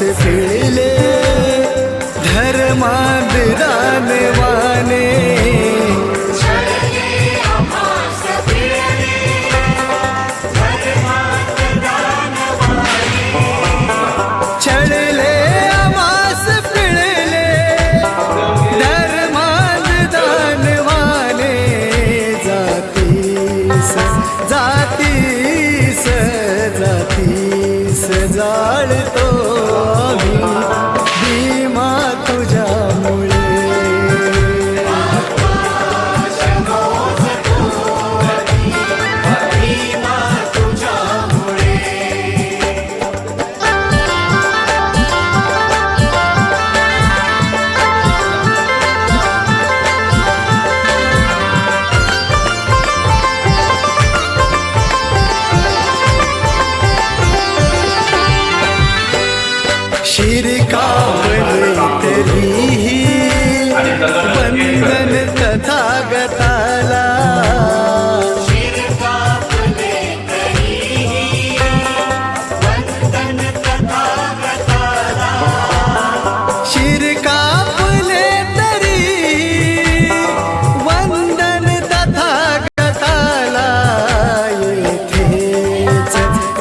पिळले धर्मांध दानवाने छळले आम्हास पिळले धर्मांध दानवाने जातीस जातीस जातीस जाळतो आम्ही भीमा तुझ्यामुळे शिर कापले तरीही वंदन तथागताला शिर कापले तरी वंदन तथागताला येथेच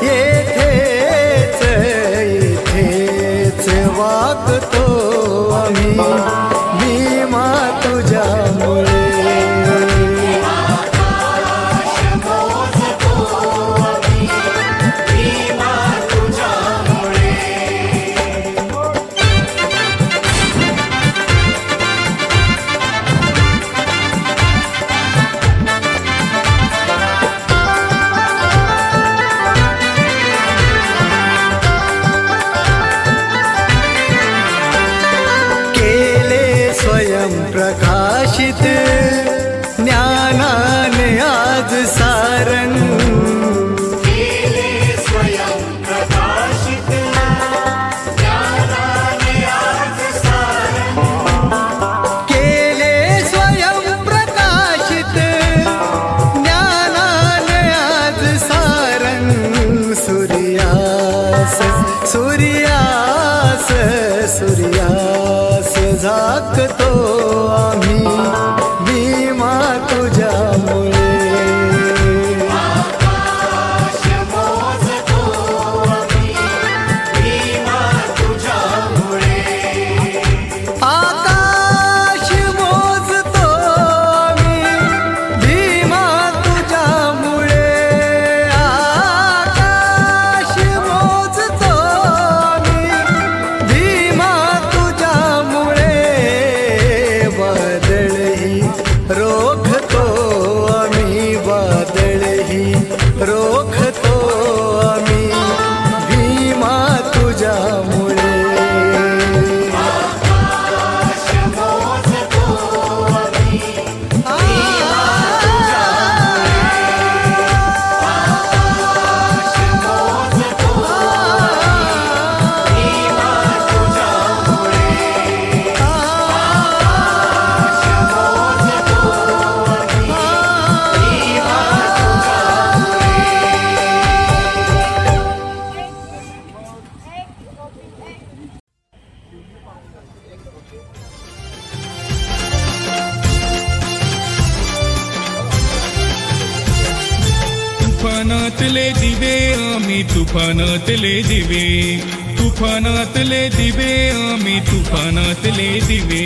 येथेच येथेच वागतो आम्ही भीमा तुझ्यामुळे प्रकाशित ज्ञानाने आज सारण स्वयं प्रकाशित ज्ञानाने आज सारण केले स्वयं प्रकाशित ज्ञानाने आज सारण सूर्यास सूर्यास सूर्यास झाकतो आम्ही भीमा तुझ्यामुळे आकाश मोजतो आम्ही भीमा तुझ्यामुळे आकाश मोजतो आम्ही भीमा तुझ्यामुळे आकाश मोजतो आम्ही भीमा तुझ्यामुळे वादळही रोखतो आम्ही वादळही रोखतो आम्ही भीमा तुझ्यामुळे आकाश मोजतो आम्ही भीमा तुझ्यामुळे आकाश मोजतो आम्ही भीमा तुझ्यामुळे तुफानातले दिवे आम्ही तुफानातले दिवे तुफानातले दिवे आम्ही तुफानातले दिवे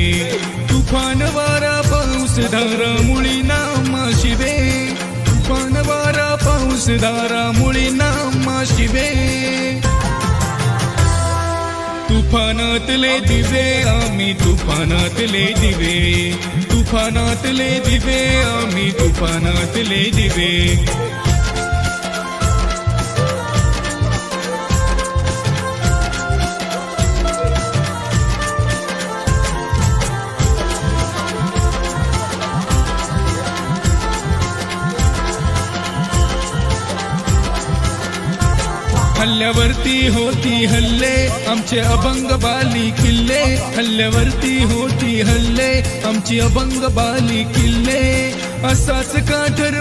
तुफान वारा पाऊस धारा मुळीना शिवे तुफान वारा पाऊस धारा मुळीना शिवे तुफानातले दिवे आम्ही तुफानातले दिवे तुफानातले दिवे आम्ही तुफानातले दिवे हल्ल्यावरती होती हल्ले आमचे अभंग बाली किल्ले हल्ल्यावरती होती हल्ले आमची अभंग बाली किल्ले असाच काठर